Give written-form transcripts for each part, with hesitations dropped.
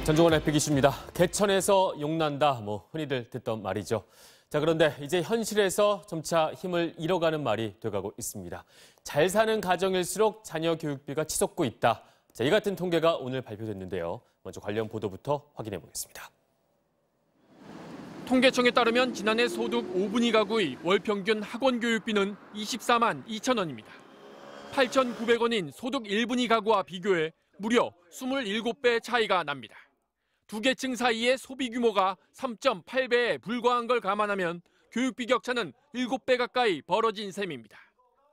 전종원의 빅이슈입니다. 개천에서 용난다, 흔히들 듣던 말이죠. 자, 그런데 이제 현실에서 점차 힘을 잃어가는 말이 돼가고 있습니다. 잘 사는 가정일수록 자녀 교육비가 치솟고 있다. 자, 이 같은 통계가 오늘 발표됐는데요. 먼저 관련 보도부터 확인해 보겠습니다. 통계청에 따르면 지난해 소득 5분위 가구의 월 평균 학원 교육비는 24만 2천 원입니다. 8,900원인 소득 1분위 가구와 비교해 무려 27배 차이가 납니다. 두 계층 사이의 소비 규모가 3.8배에 불과한 걸 감안하면 교육비 격차는 7배 가까이 벌어진 셈입니다.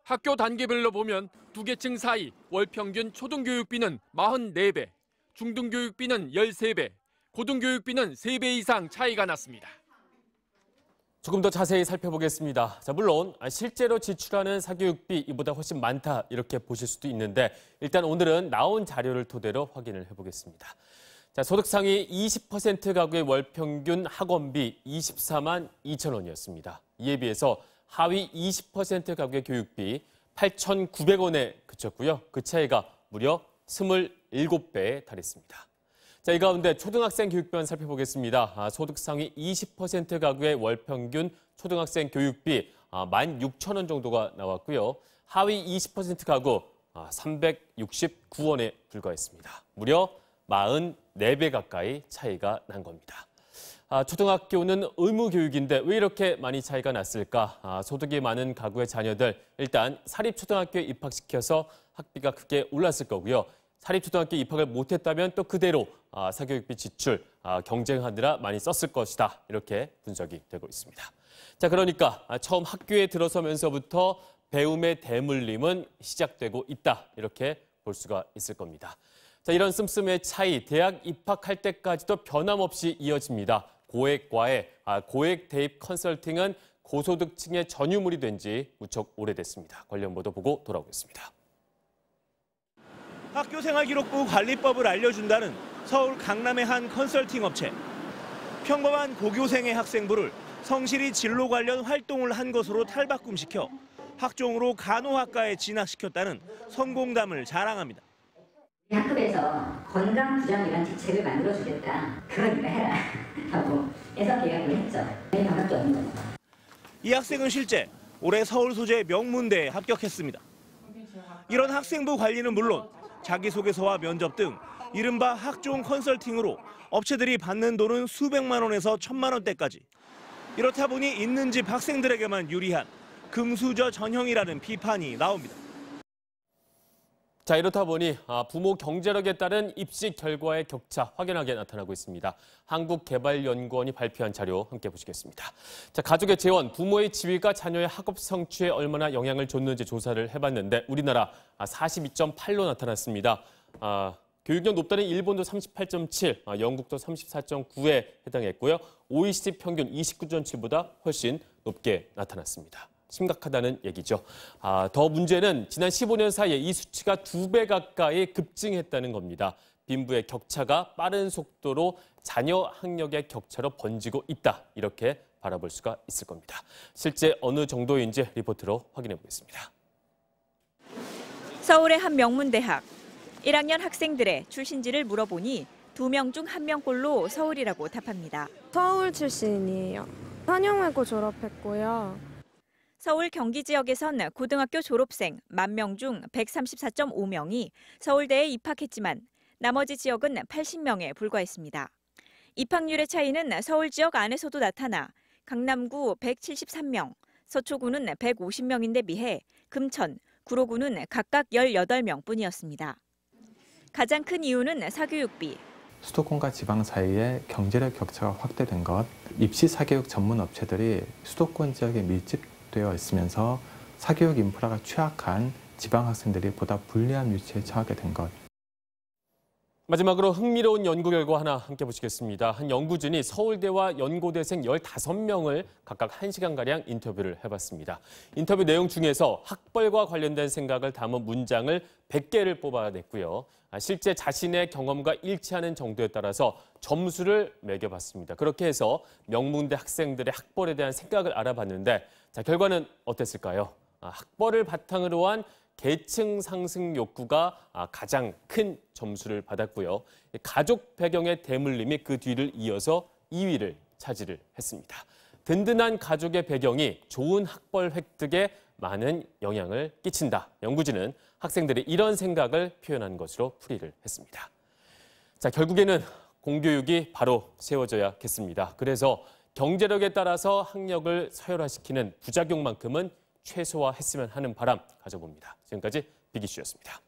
학교 단계별로 보면 두 계층 사이 월 평균 초등교육비는 44배, 중등교육비는 13배, 고등교육비는 3배 이상 차이가 났습니다. 조금 더 자세히 살펴보겠습니다. 자, 물론 실제로 지출하는 사교육비 이보다 훨씬 많다 이렇게 보실 수도 있는데 일단 오늘은 나온 자료를 토대로 확인을 해보겠습니다. 자, 소득 상위 20% 가구의 월 평균 학원비 24만 2천 원이었습니다. 이에 비해서 하위 20% 가구의 교육비 8,900원에 그쳤고요. 그 차이가 무려 27배에 달했습니다. 자, 이 가운데 초등학생 교육비만 살펴보겠습니다. 소득 상위 20% 가구의 월 평균 초등학생 교육비 16,000원 정도가 나왔고요. 하위 20% 가구 369원에 불과했습니다. 무려 44배 가까이 차이가 난 겁니다. 초등학교는 의무교육인데 왜 이렇게 많이 차이가 났을까? 소득이 많은 가구의 자녀들 일단 사립초등학교에 입학시켜서 학비가 크게 올랐을 거고요. 사립초등학교 입학을 못했다면 또 그대로 사교육비 지출 경쟁하느라 많이 썼을 것이다. 이렇게 분석이 되고 있습니다. 자, 그러니까 처음 학교에 들어서면서부터 배움의 대물림은 시작되고 있다. 이렇게 볼 수가 있을 겁니다. 자, 이런 씀씀의 차이, 대학 입학할 때까지도 변함없이 이어집니다. 고액과외, 고액 대입 컨설팅은 고소득층의 전유물이 된 지 무척 오래됐습니다. 관련 보도 보고 돌아오겠습니다. 학교생활기록부 관리법을 알려준다는 서울 강남의 한 컨설팅 업체. 평범한 고교생의 학생부를 성실히 진로 관련 활동을 한 것으로 탈바꿈시켜 학종으로 간호학과에 진학시켰다는 성공담을 자랑합니다. 학급에서 건강부장이라는 직책을 만들어주겠다. 그걸 네가 해라 하고 해서 계약을 했죠. 반갑죠. 이 학생은 실제 올해 서울 소재 명문대에 합격했습니다. 이런 학생부 관리는 물론 자기소개서와 면접 등 이른바 학종 컨설팅으로 업체들이 받는 돈은 수백만 원에서 1,000만 원대까지. 이렇다 보니 있는 집 학생들에게만 유리한 금수저 전형이라는 비판이 나옵니다. 자, 이렇다 보니 부모 경제력에 따른 입시 결과의 격차 확연하게 나타나고 있습니다. 한국개발연구원이 발표한 자료 함께 보시겠습니다. 자, 가족의 재원, 부모의 지위가 자녀의 학업 성취에 얼마나 영향을 줬는지 조사를 해봤는데 우리나라 42.8로 나타났습니다. 교육력 높다는 일본도 38.7, 영국도 34.9에 해당했고요. OECD 평균 29.7보다 훨씬 높게 나타났습니다. 심각하다는 얘기죠. 더 문제는 지난 15년 사이에 이 수치가 2배 가까이 급증했다는 겁니다. 빈부의 격차가 빠른 속도로 자녀 학력의 격차로 번지고 있다. 이렇게 바라볼 수가 있을 겁니다. 실제 어느 정도인지 리포트로 확인해 보겠습니다. 서울의 한 명문대학. 1학년 학생들의 출신지를 물어보니 2명 중 1명꼴로 서울이라고 답합니다. 서울 출신이에요. 한영외고 졸업했고요. 서울 경기 지역에선 고등학교 졸업생 10,000명 중 134.5명이 서울대에 입학했지만 나머지 지역은 80명에 불과했습니다. 입학률의 차이는 서울 지역 안에서도 나타나 강남구 173명, 서초구는 150명인데 비해 금천, 구로구는 각각 18명뿐이었습니다. 가장 큰 이유는 사교육비. 수도권과 지방 사이의 경제력 격차가 확대된 것, 입시 사교육 전문 업체들이 수도권 지역에 밀집되어 있으면서 사교육 인프라가 취약한 지방 학생들이 보다 불리한 위치에 처하게 된 것. 마지막으로 흥미로운 연구 결과 하나 함께 보시겠습니다. 한 연구진이 서울대와 연고대생 15명을 각각 1시간가량 인터뷰를 해봤습니다. 인터뷰 내용 중에서 학벌과 관련된 생각을 담은 문장을 100개를 뽑아냈고요. 실제 자신의 경험과 일치하는 정도에 따라서 점수를 매겨봤습니다. 그렇게 해서 명문대 학생들의 학벌에 대한 생각을 알아봤는데 자, 결과는 어땠을까요? 학벌을 바탕으로 한 계층 상승 욕구가 가장 큰 점수를 받았고요. 가족 배경의 대물림이 그 뒤를 이어서 2위를 차지를 했습니다. 든든한 가족의 배경이 좋은 학벌 획득에 많은 영향을 끼친다. 연구진은 학생들이 이런 생각을 표현한 것으로 풀이를 했습니다. 자, 결국에는 공교육이 바로 세워져야겠습니다. 그래서 경제력에 따라서 학력을 서열화시키는 부작용만큼은 최소화했으면 하는 바람 가져봅니다. 지금까지 빅이슈였습니다.